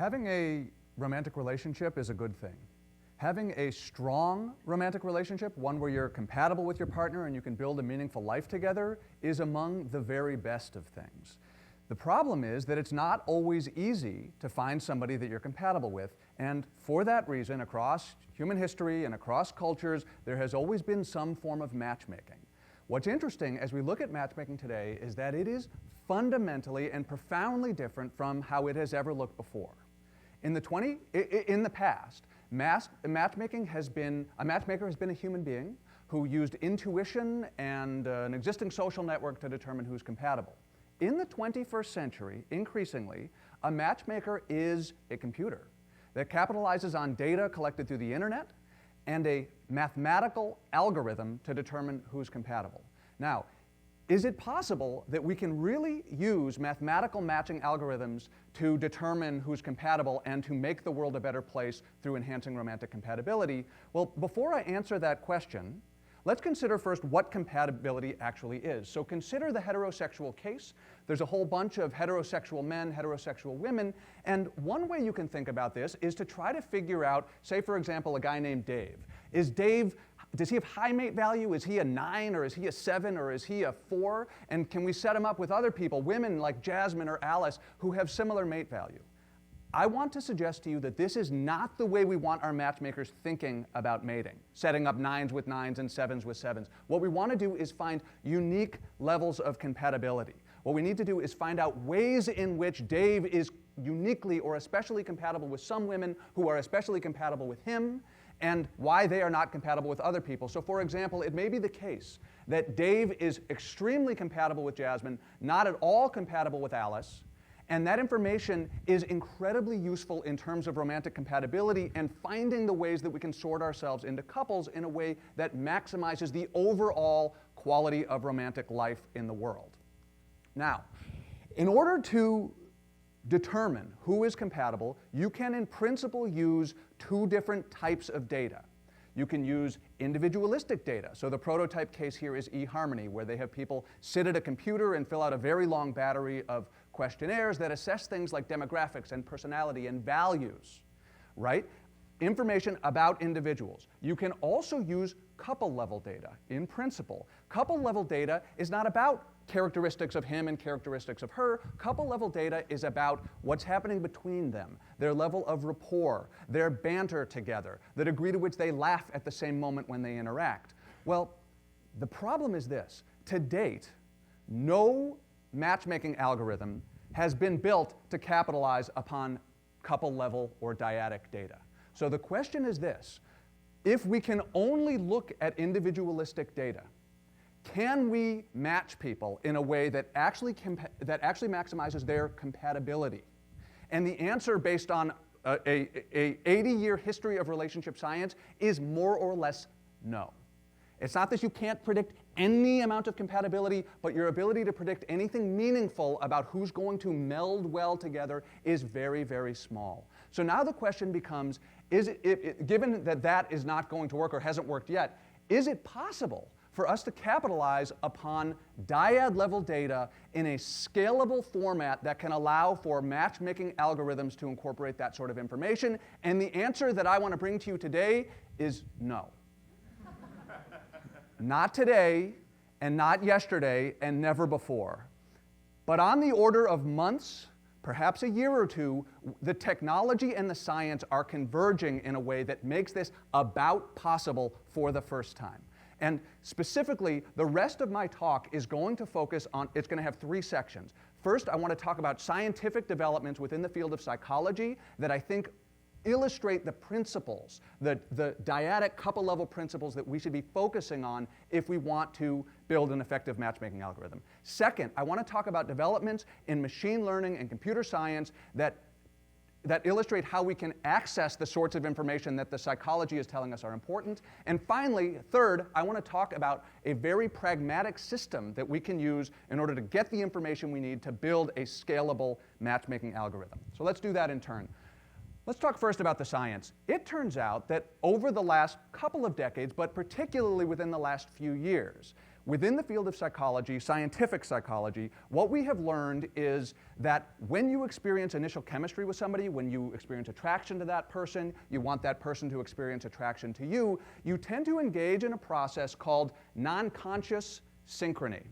Having a romantic relationship is a good thing. Having a strong romantic relationship, one where you're compatible with your partner and you can build a meaningful life together, is among the very best of things. The problem is that it's not always easy to find somebody that you're compatible with, and for that reason, across human history and across cultures, there has always been some form of matchmaking. What's interesting as we look at matchmaking today is that it is fundamentally and profoundly different from how it has ever looked before. In the past, a matchmaker has been a human being who used intuition and an existing social network to determine who's compatible. In the 21st century, increasingly, a matchmaker is a computer that capitalizes on data collected through the internet and a mathematical algorithm to determine who's compatible. Now, is it possible that we can really use mathematical matching algorithms to determine who's compatible and to make the world a better place through enhancing romantic compatibility? Well, before I answer that question, let's consider first what compatibility actually is. So consider the heterosexual case. There's a whole bunch of heterosexual men, heterosexual women, and one way you can think about this is to try to figure out, say for example, a guy named Dave. Does he have high mate value? Is he a 9 or is he a 7 or is he a 4? And can we set him up with other people, women like Jasmine or Alice, who have similar mate value? I want to suggest to you that this is not the way we want our matchmakers thinking about mating, setting up 9s with 9s and 7s with 7s. What we want to do is find unique levels of compatibility. What we need to do is find out ways in which Dave is uniquely or especially compatible with some women who are especially compatible with him, and why they are not compatible with other people. So for example, it may be the case that Dave is extremely compatible with Jasmine, not at all compatible with Alice, and that information is incredibly useful in terms of romantic compatibility and finding the ways that we can sort ourselves into couples in a way that maximizes the overall quality of romantic life in the world. Now, in order to determine who is compatible, you can in principle use two different types of data. You can use individualistic data. So the prototype case here is eHarmony, where they have people sit at a computer and fill out a very long battery of questionnaires that assess things like demographics and personality and values, right? Information about individuals. You can also use couple-level data in principle. Couple-level data is not about characteristics of him and characteristics of her. Couple-level data is about what's happening between them, their level of rapport, their banter together, the degree to which they laugh at the same moment when they interact. Well, the problem is this. To date, no matchmaking algorithm has been built to capitalize upon couple-level or dyadic data. So the question is this. If we can only look at individualistic data, can we match people in a way that actually maximizes their compatibility? And the answer, based on a 80-year history of relationship science, is more or less no. It's not that you can't predict any amount of compatibility, but your ability to predict anything meaningful about who's going to meld well together is very, very small. So now the question becomes, given that that is not going to work or hasn't worked yet, is it possible for us to capitalize upon dyad-level data in a scalable format that can allow for matchmaking algorithms to incorporate that sort of information? And the answer that I want to bring to you today is no. Not today, and not yesterday, and never before. But on the order of months, perhaps a year or two, the technology and the science are converging in a way that makes this about possible for the first time. And specifically, the rest of my talk is going to focus on, it's going to have three sections. First, I want to talk about scientific developments within the field of psychology that I think illustrate the principles, the dyadic couple-level principles that we should be focusing on if we want to build an effective matchmaking algorithm. Second, I want to talk about developments in machine learning and computer science that illustrate how we can access the sorts of information that the psychology is telling us are important. And finally, third, I want to talk about a very pragmatic system that we can use in order to get the information we need to build a scalable matchmaking algorithm. So let's do that in turn. Let's talk first about the science. It turns out that over the last couple of decades, but particularly within the last few years, within the field of psychology, scientific psychology, what we have learned is that when you experience initial chemistry with somebody, when you experience attraction to that person, you want that person to experience attraction to you, you tend to engage in a process called non-conscious synchrony.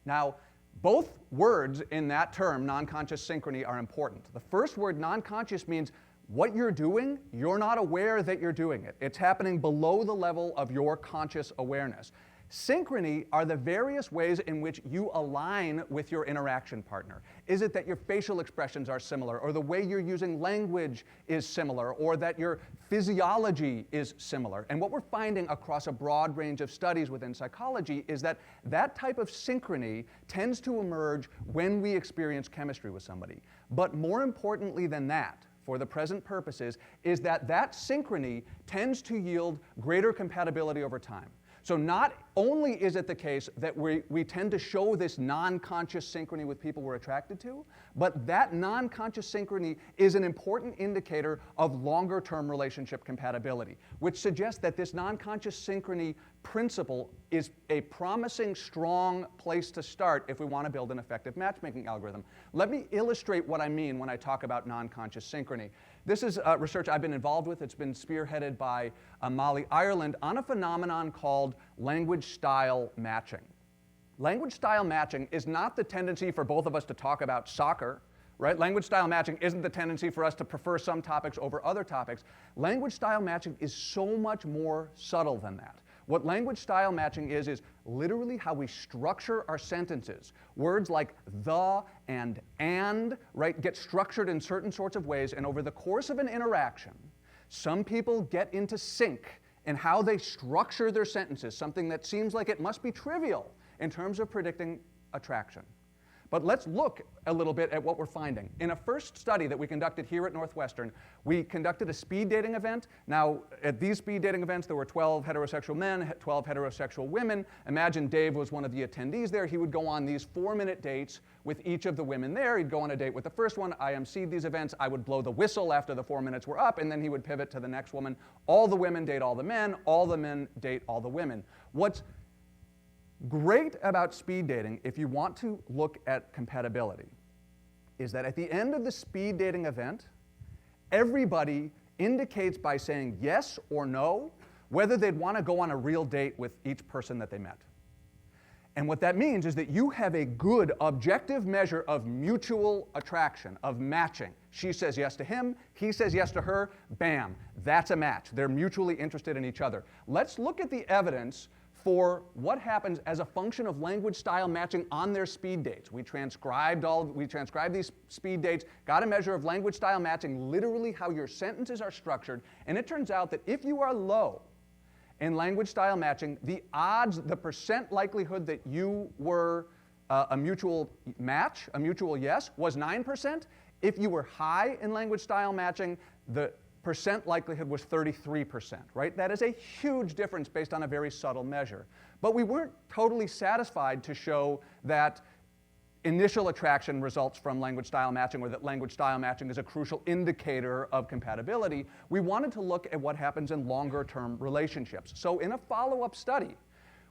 Now, both words in that term, non-conscious synchrony, are important. The first word, non-conscious, means what you're doing, you're not aware that you're doing it. It's happening below the level of your conscious awareness. Synchrony are the various ways in which you align with your interaction partner. Is it that your facial expressions are similar, or the way you're using language is similar, or that your physiology is similar? And what we're finding across a broad range of studies within psychology is that that type of synchrony tends to emerge when we experience chemistry with somebody. But more importantly than that, for the present purposes, is that that synchrony tends to yield greater compatibility over time. So not only is it the case that we tend to show this non-conscious synchrony with people we're attracted to, but that non-conscious synchrony is an important indicator of longer-term relationship compatibility, which suggests that this non-conscious synchrony principle is a promising, strong place to start if we want to build an effective matchmaking algorithm. Let me illustrate what I mean when I talk about non-conscious synchrony. This is research I've been involved with. It's been spearheaded by Molly Ireland on a phenomenon called language-style matching. Language-style matching is not the tendency for both of us to talk about soccer, right? Language-style matching isn't the tendency for us to prefer some topics over other topics. Language-style matching is so much more subtle than that. What language-style matching is literally how we structure our sentences. Words like the and, right, get structured in certain sorts of ways, and over the course of an interaction, some people get into sync in how they structure their sentences, something that seems like it must be trivial in terms of predicting attraction. But let's look a little bit at what we're finding. In a first study that we conducted here at Northwestern, we conducted a speed dating event. Now, at these speed dating events, there were 12 heterosexual men, 12 heterosexual women. Imagine Dave was one of the attendees there. He would go on these 4-minute dates with each of the women there. He'd go on a date with the first one. I emceed these events. I would blow the whistle after the 4 minutes were up, and then he would pivot to the next woman. All the women date all the men. All the men date all the women. What's great about speed dating, if you want to look at compatibility, is that at the end of the speed dating event, everybody indicates by saying yes or no whether they'd want to go on a real date with each person that they met. And what that means is that you have a good objective measure of mutual attraction, of matching. She says yes to him, he says yes to her, bam, that's a match. They're mutually interested in each other. Let's look at the evidence for what happens as a function of language-style matching on their speed dates. We transcribed these speed dates, got a measure of language-style matching, literally how your sentences are structured, and it turns out that if you are low in language-style matching, the odds, the percent likelihood that you were a mutual match, a mutual yes, was 9%. If you were high in language-style matching, the percent likelihood was 33%, right? That is a huge difference based on a very subtle measure. But we weren't totally satisfied to show that initial attraction results from language-style matching, or that language-style matching is a crucial indicator of compatibility. We wanted to look at what happens in longer-term relationships. So in a follow-up study,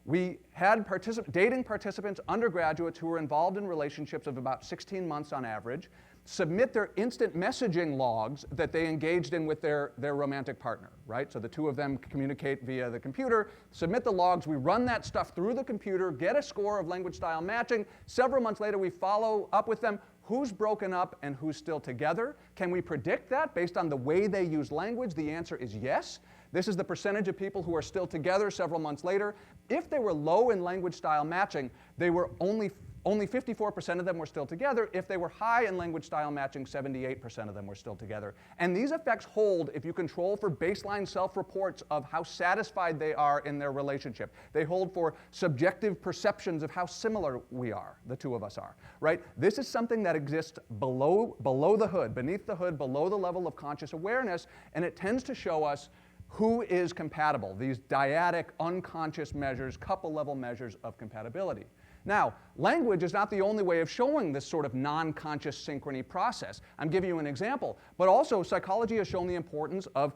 we had dating participants, undergraduates, who were involved in relationships of about 16 months on average, submit their instant messaging logs that they engaged in with their romantic partner, right? So the two of them communicate via the computer, submit the logs, we run that stuff through the computer, get a score of language-style matching. Several months later, we follow up with them. Who's broken up and who's still together? Can we predict that based on the way they use language? The answer is yes. This is the percentage of people who are still together several months later. If they were low in language-style matching, they were only 54% of them were still together. If they were high in language-style matching, 78% of them were still together. And these effects hold if you control for baseline self-reports of how satisfied they are in their relationship. They hold for subjective perceptions of how similar we are, the two of us are, right? This is something that exists below the hood, beneath the hood, below the level of conscious awareness, and it tends to show us who is compatible, these dyadic, unconscious measures, couple-level measures of compatibility. Now, language is not the only way of showing this sort of non-conscious synchrony process. I'm giving you an example. But also, psychology has shown the importance of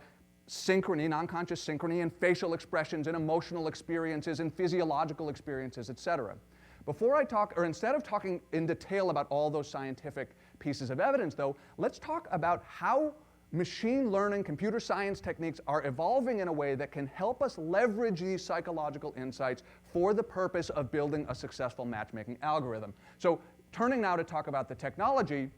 synchrony, non-conscious synchrony in facial expressions, in emotional experiences, in physiological experiences, etc. Before I talk, or instead of talking in detail about all those scientific pieces of evidence, though, let's talk about how machine learning, computer science techniques are evolving in a way that can help us leverage these psychological insights for the purpose of building a successful matchmaking algorithm. So turning now to talk about the technology,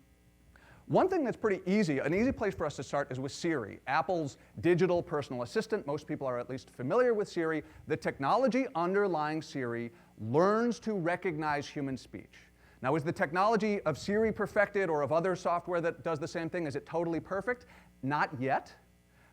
one thing that's pretty easy, an easy place for us to start is with Siri, Apple's digital personal assistant. Most people are at least familiar with Siri. The technology underlying Siri learns to recognize human speech. Now, is the technology of Siri perfected, or of other software that does the same thing? Is it totally perfect? Not yet,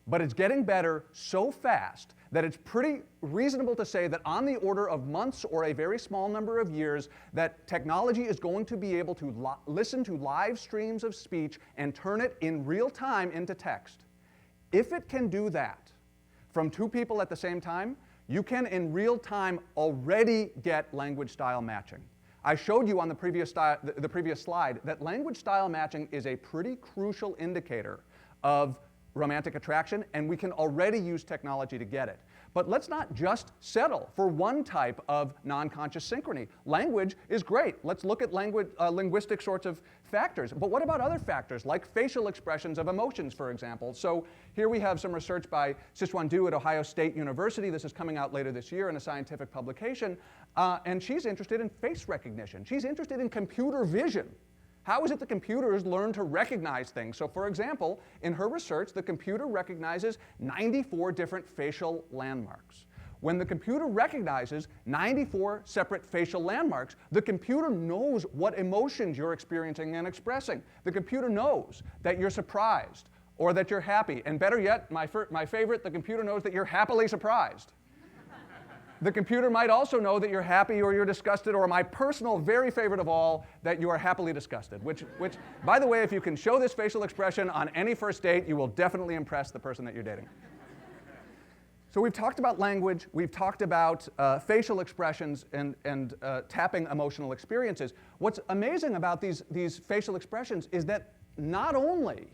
but it's getting better so fast that it's pretty reasonable to say that on the order of months or a very small number of years, that technology is going to be able to listen to live streams of speech and turn it in real time into text. If it can do that from two people at the same time, you can in real time already get language style matching. I showed you on the previous slide that language style matching is a pretty crucial indicator of romantic attraction, and we can already use technology to get it. But let's not just settle for one type of non-conscious synchrony. Language is great. Let's look at linguistic sorts of factors. But what about other factors, like facial expressions of emotions, for example? So here we have some research by Siswan Du at Ohio State University. This is coming out later this year in a scientific publication. And she's interested in face recognition. She's interested in computer vision. How is it the computers learn to recognize things? So for example, in her research, the computer recognizes 94 different facial landmarks. When the computer recognizes 94 separate facial landmarks, the computer knows what emotions you're experiencing and expressing. The computer knows that you're surprised or that you're happy. And better yet, my favorite, the computer knows that you're happily surprised. The computer might also know that you're happy or you're disgusted, or my personal, very favorite of all, that you are happily disgusted, which, by the way, if you can show this facial expression on any first date, you will definitely impress the person that you're dating. So we've talked about language, we've talked about facial expressions and tapping emotional experiences. What's amazing about these facial expressions is that not only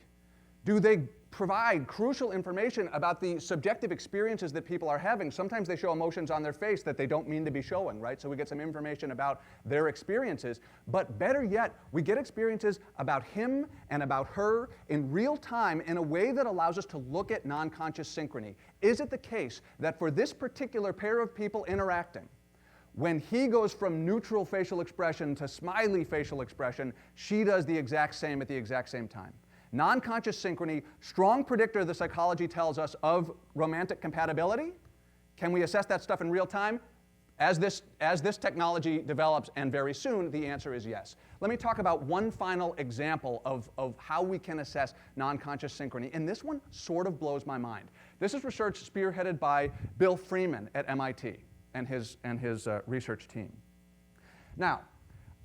do they provide crucial information about the subjective experiences that people are having. Sometimes they show emotions on their face that they don't mean to be showing, right? So we get some information about their experiences. But better yet, we get experiences about him and about her in real time in a way that allows us to look at non-conscious synchrony. Is it the case that for this particular pair of people interacting, when he goes from neutral facial expression to smiley facial expression, she does the exact same at the exact same time? Non-conscious synchrony, strong predictor, the psychology tells us, of romantic compatibility. Can we assess that stuff in real time? As this technology develops, and very soon, the answer is yes. Let me talk about one final example of how we can assess non-conscious synchrony, and this one sort of blows my mind. This is research spearheaded by Bill Freeman at MIT and his research team. Now,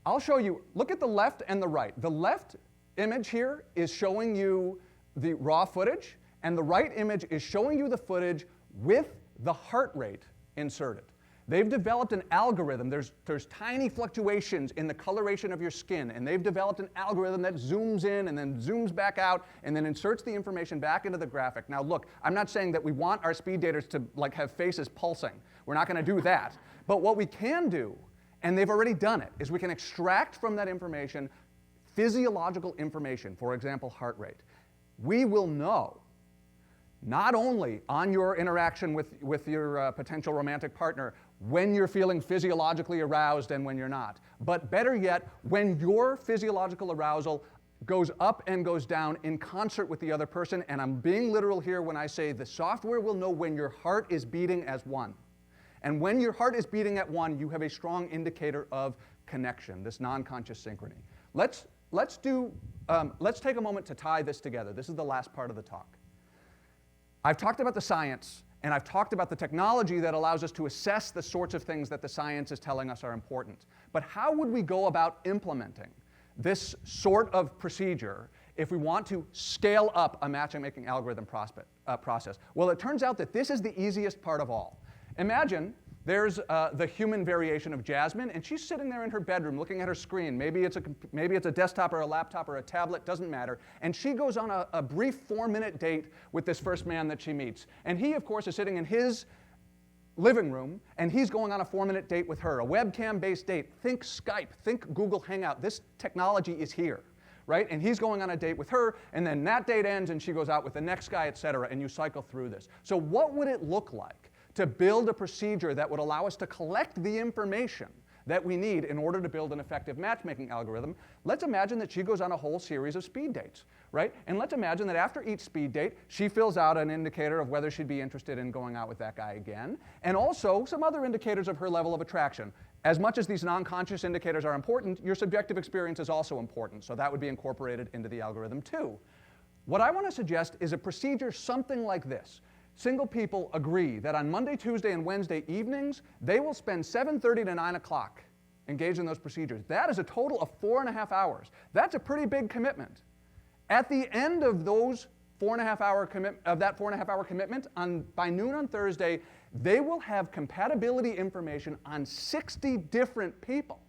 I'll show you, look at the left and the right. The left image here is showing you the raw footage, and the right image is showing you the footage with the heart rate inserted. They've developed an algorithm. There's tiny fluctuations in the coloration of your skin, and they've developed an algorithm that zooms in and then zooms back out and then inserts the information back into the graphic. Now look, I'm not saying that we want our speed daters to have faces pulsing. We're not going to do that. But what we can do, and they've already done it, is we can extract from that information physiological information, for example, heart rate. We will know not only on your interaction with your potential romantic partner when you're feeling physiologically aroused and when you're not, but better yet, when your physiological arousal goes up and goes down in concert with the other person. And I'm being literal here when I say the software will know when your heart is beating as one. And when your heart is beating at one, you have a strong indicator of connection, this non-conscious synchrony. Let's take a moment to tie this together. This is the last part of the talk. I've talked about the science, and I've talked about the technology that allows us to assess the sorts of things that the science is telling us are important. But how would we go about implementing this sort of procedure if we want to scale up a matchmaking algorithm process? Well, it turns out that this is the easiest part of all. Imagine There's the human variation of Jasmine, and she's sitting there in her bedroom looking at her screen. Maybe it's a desktop or a laptop or a tablet, doesn't matter. And she goes on a brief 4-minute date with this first man that she meets. And he, of course, is sitting in his living room, and he's going on a 4-minute date with her, a webcam-based date. Think Skype, think Google Hangout. This technology is here, right? And he's going on a date with her, and then that date ends, and she goes out with the next guy, et cetera, and you cycle through this. So what would it look like to build a procedure that would allow us to collect the information that we need in order to build an effective matchmaking algorithm? Let's imagine that she goes on a whole series of speed dates, right? And let's imagine that after each speed date, she fills out an indicator of whether she'd be interested in going out with that guy again, and also some other indicators of her level of attraction. As much as these non-conscious indicators are important, your subjective experience is also important, so that would be incorporated into the algorithm too. What I want to suggest is a procedure something like this. Single people agree that on Monday, Tuesday, and Wednesday evenings, they will spend 7:30 to 9 o'clock engaged in those procedures. That is a total of 4.5 hours. That's a pretty big commitment. At the end of those 4.5-hour commitment, by noon on Thursday, they will have compatibility information on 60 different people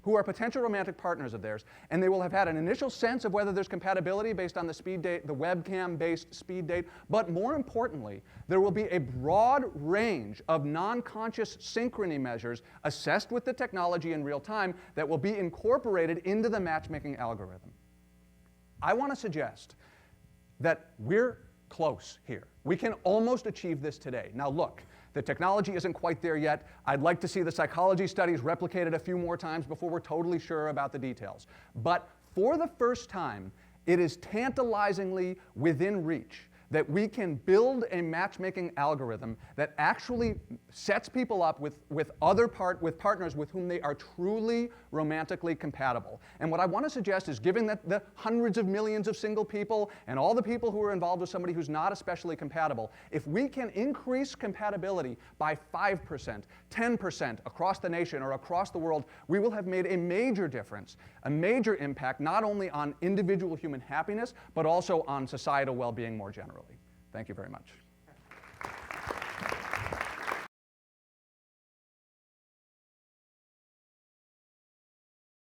who are potential romantic partners of theirs, and they will have had an initial sense of whether there's compatibility based on the speed date, the webcam-based speed date, but more importantly, there will be a broad range of non-conscious synchrony measures assessed with the technology in real time that will be incorporated into the matchmaking algorithm. I want to suggest that we're close here. We can almost achieve this today. Now look, the technology isn't quite there yet. I'd like to see the psychology studies replicated a few more times before we're totally sure about the details. But for the first time, it is tantalizingly within reach that we can build a matchmaking algorithm that actually sets people up with partners with whom they are truly romantically compatible. And what I want to suggest is, given that the hundreds of millions of single people and all the people who are involved with somebody who's not especially compatible, if we can increase compatibility by 5%, 10% across the nation or across the world, we will have made a major difference, a major impact, not only on individual human happiness, but also on societal well-being more generally. Thank you very much.